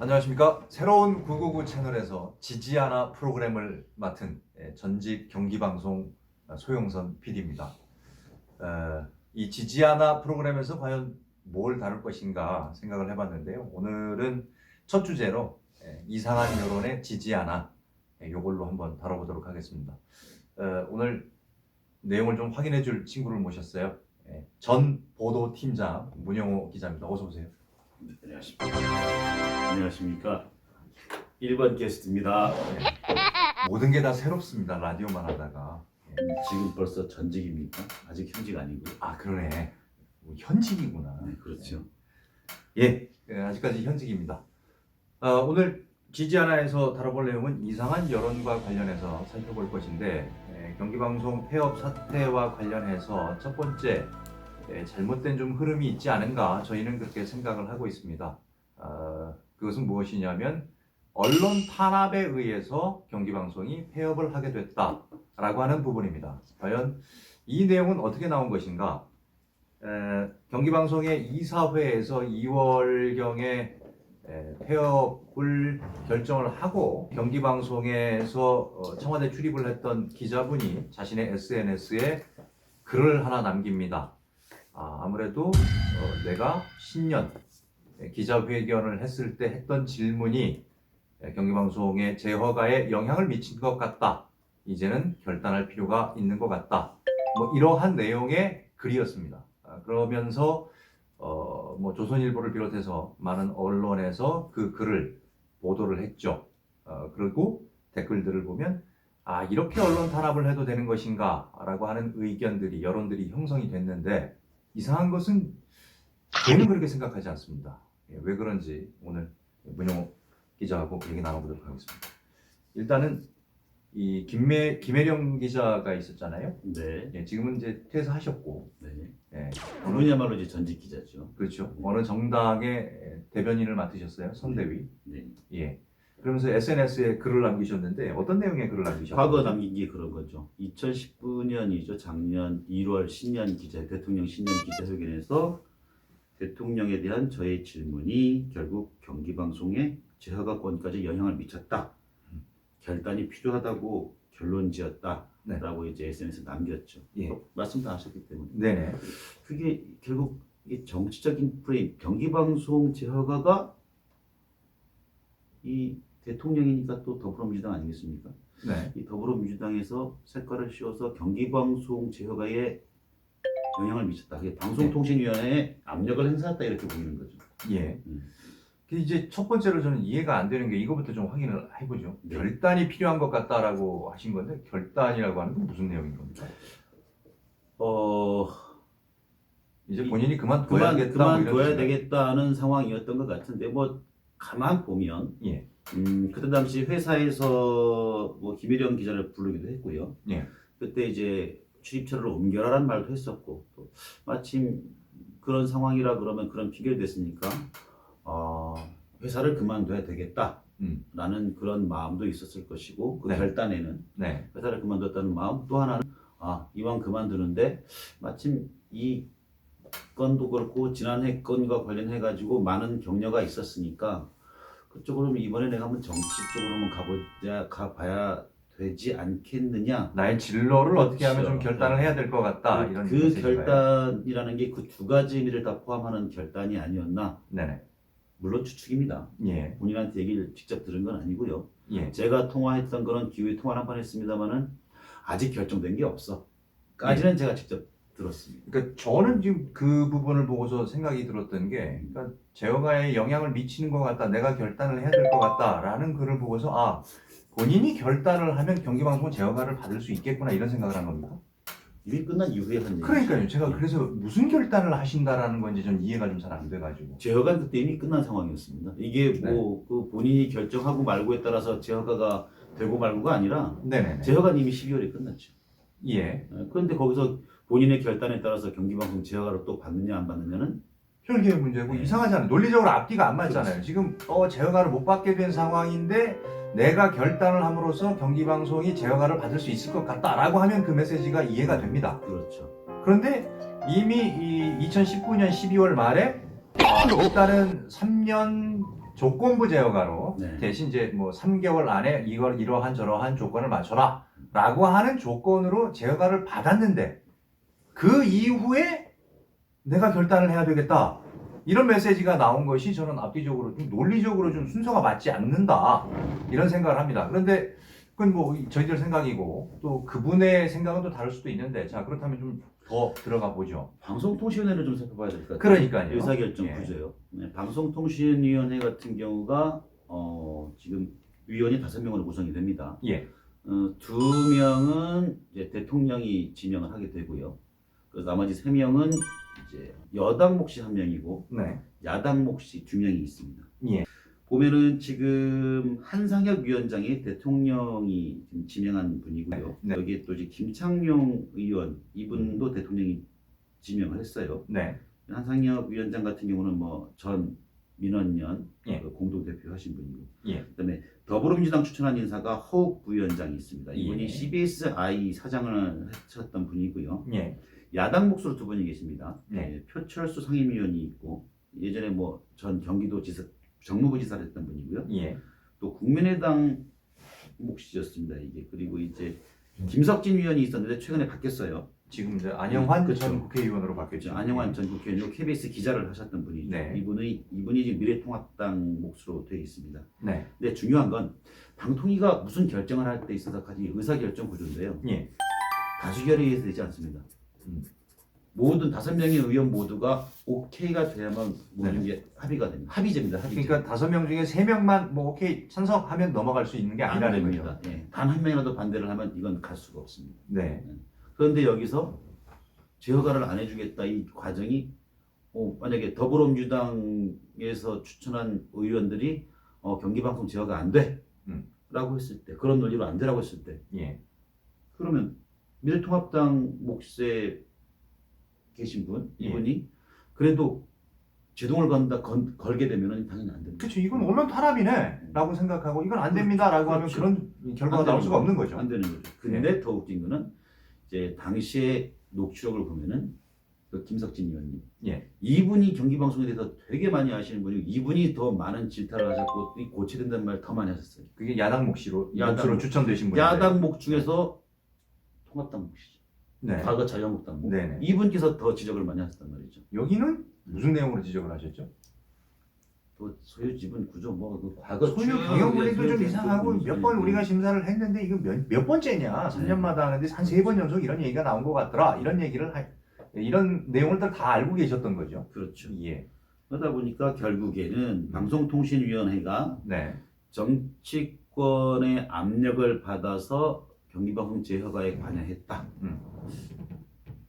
안녕하십니까. 새로운 999 채널에서 지지아나 프로그램을 맡은 전직 경기방송 소영선 PD입니다. 이 지지아나 프로그램에서 과연 뭘 다룰 것인가 생각을 해봤는데요. 오늘은 첫 주제로 이상한 여론의 지지아나 이걸로 한번 다뤄보도록 하겠습니다. 오늘 내용을 좀 확인해 줄 친구를 모셨어요. 전 보도팀장 문영호 기자입니다. 어서 오세요. 네, 안녕하십니까. 1번 게스트입니다. 모든 게 다 새롭습니다. 라디오만 하다가. 지금 벌써 전직입니까? 아직 현직 아니고요. 아, 그러네. 현직이구나. 네, 그렇죠. 아직까지 현직입니다. 오늘 지지아나에서 다뤄볼 내용은 이상한 여론과 관련해서 살펴볼 것인데, 경기방송 폐업 사태와 관련해서 첫 번째 잘못된 좀 흐름이 있지 않은가 저희는 그렇게 생각을 하고 있습니다. 그것은 무엇이냐면 언론 탄압에 의해서 경기방송이 폐업을 하게 됐다라고 하는 부분입니다. 과연 이 내용은 어떻게 나온 것인가? 경기방송의 이사회에서 2월경에 폐업을 결정을 하고 경기방송에서 청와대 출입을 했던 기자분이 자신의 SNS에 글을 하나 남깁니다. 아무래도 내가 신년 기자회견을 했을 때 했던 질문이 경기방송의 재허가에 영향을 미친 것 같다. 이제는 결단할 필요가 있는 것 같다. 이러한 내용의 글이었습니다. 그러면서 조선일보를 비롯해서 많은 언론에서 그 글을 보도를 했죠. 그리고 댓글들을 보면 이렇게 언론 탄압을 해도 되는 것인가 라고 하는 의견들이 여론들이 형성이 됐는데 이상한 것은 저는 그렇게 생각하지 않습니다. 왜 그런지 오늘 문영호 기자하고 얘기 나눠보도록 하겠습니다. 일단은 이 김혜령 기자가 있었잖아요. 네. 지금은 이제 퇴사하셨고, 네. 그분이야말로 이제 전직 기자죠. 그렇죠. 어느 정당의 대변인을 맡으셨어요. 선대위. 네. 예. 그러면서 SNS에 글을 남기셨는데 어떤 내용의 글을 남기셨나요? 과거 남긴 게 그런 거죠. 2019년이죠. 작년 1월 대통령 신년 기자회견에서 대통령에 대한 저의 질문이 결국 경기방송의 재허가권까지 영향을 미쳤다. 결단이 필요하다고 결론지었다. 네. 라고 이제 SNS에 남겼죠. 예. 말씀 다 하셨기 때문에. 네네. 그게 결국 이 정치적인 프레임, 경기방송 재허가가 이 대통령이니까 또 더불어민주당 아니겠습니까? 네. 이 더불어민주당에서 색깔을 씌워서 경기방송 재허가에 영향을 미쳤다. 그게 방송통신위원회에 압력을 행사했다 이렇게 보이는 거죠. 예. 이제 첫 번째로 저는 이해가 안 되는 게 이거부터 좀 확인을 해보죠. 네. 결단이 필요한 것 같다라고 하신 건데 결단이라고 하는 건 무슨 내용인 겁니까? 이제 본인이 그만둬야 되겠다는 상황이었던 것 같은데 가만 보면 예. 그때 당시 회사에서 김혜령 기자를 부르기도 했고요. 예. 그때 이제 출입처를 옮겨라라는 말도 했었고 또 마침 그런 상황이라 그러면 그런 핑계를 댔으니까 회사를 그만둬야 되겠다라는 그런 마음도 있었을 것이고 그 네. 결단에는 회사를 그만뒀다는 마음 또 하나는 이왕 그만두는데 마침 이 건도 그렇고 지난해 건과 관련해 가지고 많은 격려가 있었으니까 그쪽으로 이번에 내가 한번 정치 쪽으로 한번 가봐야 되지 않겠느냐. 나의 진로를 그렇죠. 어떻게 하면 좀 결단을 해야 될 것 같다. 이런 그 결단이라는 게 그 두 가지 의미를 다 포함하는 결단이 아니었나. 네네. 물론 추측입니다. 예. 본인한테 얘기를 직접 들은 건 아니고요. 예. 제가 통화했던 거는 기후에 통화를 한 번 했습니다만은 아직 결정된 게 없어. 까지는 제가 직접 들었습니다. 그러니까 저는 지금 그 부분을 보고서 생각이 들었던 게, 그러니까 재허가에 영향을 미치는 것 같다, 내가 결단을 해야 될 것 같다라는 글을 보고서 본인이 결단을 하면 경기방송은 재허가를 받을 수 있겠구나 이런 생각을 한 겁니다. 이미 끝난 이후에 한 얘기죠. 그러니까요. 제가 그래서 무슨 결단을 하신다라는 건지 좀 이해가 좀 잘 안 돼가지고. 재허가는 그때 이미 끝난 상황이었습니다. 이게 그 본인이 결정하고 말고에 따라서 재허가가 되고 말고가 아니라 네네네. 재허가는 이미 12월에 끝났죠. 예. 그런데 거기서 본인의 결단에 따라서 경기방송 재허가를 또 받느냐 안 받느냐는 별개의 문제고 이상하잖아요. 논리적으로 앞뒤가 안 맞잖아요. 지금 재허가를 못 받게 된 상황인데 내가 결단을 함으로써 경기방송이 제어가를 받을 수 있을 것 같다라고 하면 그 메시지가 이해가 됩니다. 그렇죠. 그런데 이미 이 2019년 12월 말에 일단은 3년 조건부 제어가로 네. 대신 이제 뭐 3개월 안에 이걸 이러한 저러한 조건을 맞춰라 라고 하는 조건으로 제어가를 받았는데 그 이후에 내가 결단을 해야 되겠다 이런 메시지가 나온 것이 저는 앞뒤적으로 좀 논리적으로 좀 순서가 맞지 않는다 이런 생각을 합니다. 그런데 그건 뭐 저희들 생각이고 또 그분의 생각은 또 다를 수도 있는데 자 그렇다면 좀 더 들어가 보죠. 방송통신위원회를 좀 살펴봐야 될 것 같아요. 그러니까요. 의사결정 예. 구조요. 네, 방송통신위원회 같은 경우가 지금 위원이 5명으로 구성이 됩니다. 예. 2명은 이제 대통령이 지명을 하게 되고요. 그래서 나머지 3명은 이제 여당 몫이 1명이고 네. 야당 몫이 2명이 있습니다. 예. 보면은 지금 한상혁 위원장이 대통령이 지금 지명한 분이고요. 네. 여기에 또 이제 김창룡 의원 이분도 대통령이 지명을 했어요. 네. 한상혁 위원장 같은 경우는 뭐 전 민원연 예. 그 공동 대표하신 분이고, 예. 그다음에 더불어민주당 추천한 인사가 허욱 부위원장이 있습니다. 이분이 예. CBS I 사장을 하셨던 분이고요. 예. 야당 몫으로 2분이 계십니다. 네. 예, 표철수 상임위원이 있고 예전에 뭐 전 경기도지사 정무부지사를 했던 분이고요. 예. 또 국민의당 몫이었습니다. 이게 그리고 이제 김석진 위원이 있었는데 최근에 바뀌었어요. 지금 이제 안영환 그렇죠. 전 국회의원으로 바뀌었죠. 안영환 전 국회의원 KBS 기자를 하셨던 분이죠. 네. 이분이 지금 미래통합당 몫으로 되어 있습니다. 네. 근데 중요한 건 방통위가 무슨 결정을 할 때 있어서까지 의사결정 구조인데요. 예. 다수결의에서 되지 않습니다. 음. 모든 5명의 의원 모두가 오케이가 돼야만 모든 네. 게 합의가 됩니다. 합의제입니다. 합의제. 그러니까 5명 중에 3명만 뭐 오케이 찬성하면 넘어갈 수 있는 게 안 아니라는 거죠. 됩니다. 예. 단 한 명이라도 반대를 하면 이건 갈 수가 없습니다. 네. 그런데 여기서 제어가를 안 해주겠다 이 과정이 만약에 더불어민주당에서 추천한 의원들이 경기방송 제어가 안 돼. 라고 했을 때 그런 논리로 안 되라고 했을 때 예. 그러면 미래통합당 몫에 계신 분 예. 이분이 그래도 제동을 걸게 되면은 당연히 안 됩니다. 그렇죠. 이건 언론 탄압이네라고 생각하고 이건 안 됩니다라고 하면 그렇죠. 그런 결과가 안 나올 되는 수가 없는 거죠. 거죠. 안 되는 거죠. 근데 더 웃긴 거는 이제 당시의 녹취록을 보면은 그 김석진 의원님, 예. 이분이 경기방송에 대해서 되게 많이 아시는 분이고 이분이 더 많은 질타를 하셨고 이 고쳐된다는 말 더 많이 하셨어요. 그게 야당 몫으로 야당 추천되신 분인데. 야당 몫 중에서 통합당 몫이죠. 네. 과거 자유한국당 몫. 네네. 이분께서 더 지적을 많이 하셨단 말이죠. 여기는 무슨 내용으로 지적을 하셨죠? 또 소유 지분 구조 그 과거 소유 쭉 경영분리도 좀 소유 이상하고 지분 몇 번 분리. 우리가 심사를 했는데 이거 몇 번째냐? 3년마다 하는데 한 3번 연속 이런 얘기가 나온 것 같더라. 이런 내용을 다 알고 계셨던 거죠. 그렇죠. 예. 그러다 보니까 결국에는 방송통신위원회가 네. 정치권의 압력을 받아서 경기방송 제허가에 관여했다.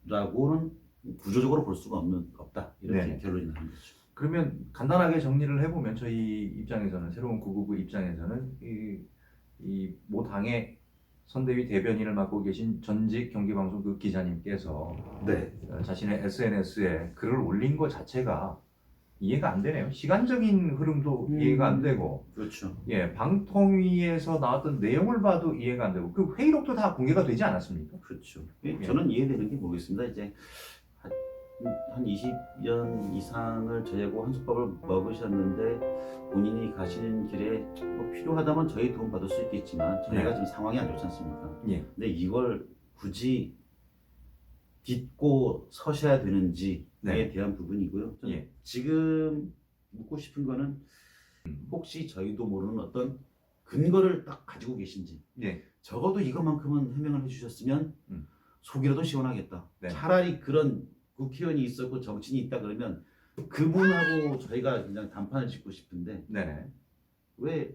라고는 구조적으로 볼 수가 없다. 이렇게 네네. 결론이 나는 거죠. 그러면 간단하게 정리를 해보면 저희 입장에서는 새로운 999 입장에서는 이 모 당의 선대위 대변인을 맡고 계신 전직 경기방송 그 기자님께서 네. 자신의 SNS에 글을 올린 것 자체가 이해가 안 되네요. 시간적인 흐름도 이해가 안 되고, 그렇죠. 예, 방통위에서 나왔던 내용을 봐도 이해가 안 되고, 그 회의록도 다 공개가 되지 않았습니까? 그렇죠. 저는 이해되는 게 뭐겠습니다. 이제 한 20년 이상을 저희하고 한솥밥을 먹으셨는데 본인이 가시는 길에 뭐 필요하다면 저희 도움 받을 수 있겠지만 저희가 네. 지금 상황이 안 좋지 않습니까? 예. 근데 이걸 굳이 딛고 서셔야 되는지에 네. 대한 부분이고요. 저는 예. 지금 묻고 싶은 거는 혹시 저희도 모르는 어떤 근거를 딱 가지고 계신지 예. 적어도 이것만큼은 해명을 해주셨으면 속이라도 시원하겠다. 네. 차라리 그런 국회의원이 있었고 정치인이 있다 그러면 그분하고 저희가 그냥 단판을 짓고 싶은데 네네. 왜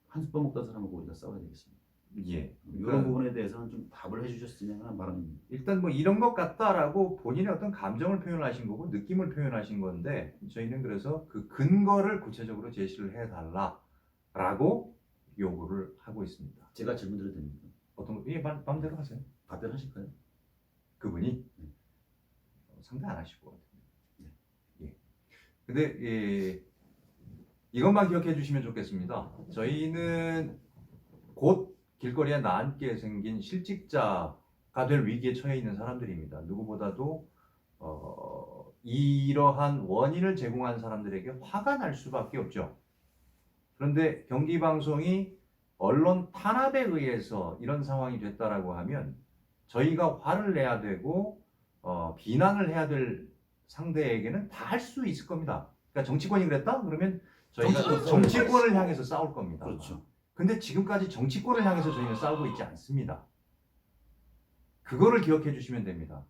한솥밥 먹던 사람하고 우리가 싸워야 되겠습니까? 예. 이런 부분에 대해서는 좀 답을 해주셨으면 하는 바람입니다. 일단 뭐 이런 것 같다라고 본인의 어떤 감정을 표현하신 거고 느낌을 표현하신 건데 저희는 그래서 그 근거를 구체적으로 제시를 해달라라고 요구를 하고 있습니다. 제가 질문 드려도 됩니까? 어떤 거? 예, 마음대로 하세요. 답변하실까요? 그분이 상대 안 하실 것 같아요. 예. 근데 이것만 기억해 주시면 좋겠습니다. 저희는 곧 길거리에 나앉게 생긴 실직자가 될 위기에 처해 있는 사람들입니다. 누구보다도 이러한 원인을 제공한 사람들에게 화가 날 수밖에 없죠. 그런데 경기방송이 언론 탄압에 의해서 이런 상황이 됐다라고 하면 저희가 화를 내야 되고 비난을 해야 될 상대에게는 다 할 수 있을 겁니다. 그러니까 정치권이 그랬다? 그러면 저희가 정치권을 향해서 싸울 겁니다. 그렇죠. 근데 지금까지 정치권을 향해서 저희는 싸우고 있지 않습니다. 그거를 기억해 주시면 됩니다.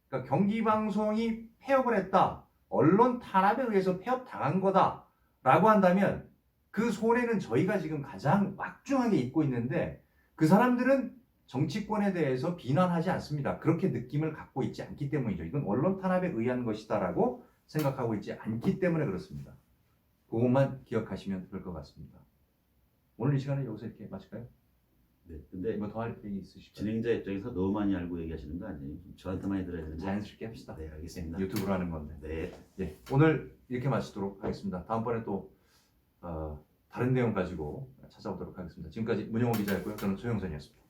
그러니까 경기방송이 폐업을 했다. 언론 탄압에 의해서 폐업당한 거다라고 한다면 그 손해는 저희가 지금 가장 막중하게 입고 있는데 그 사람들은 정치권에 대해서 비난하지 않습니다. 그렇게 느낌을 갖고 있지 않기 때문이죠. 이건 언론 탄압에 의한 것이다라고 생각하고 있지 않기 때문에 그렇습니다. 그것만 기억하시면 될 것 같습니다. 오늘 이 시간은 여기서 이렇게 마칠까요? 네. 근데 뭐 더 할 얘기 있으실까요? 진행자 입장에서 너무 많이 알고 얘기하시는 거 아니에요? 저한테 많이 들어야 되는데. 자연스럽게 합시다. 네, 알겠습니다. 유튜브로 하는 건데. 네. 예, 오늘 이렇게 마치도록 하겠습니다. 다음번에 또 다른 내용 가지고 찾아오도록 하겠습니다. 지금까지 문영호 기자였고요. 저는 소영선이었습니다.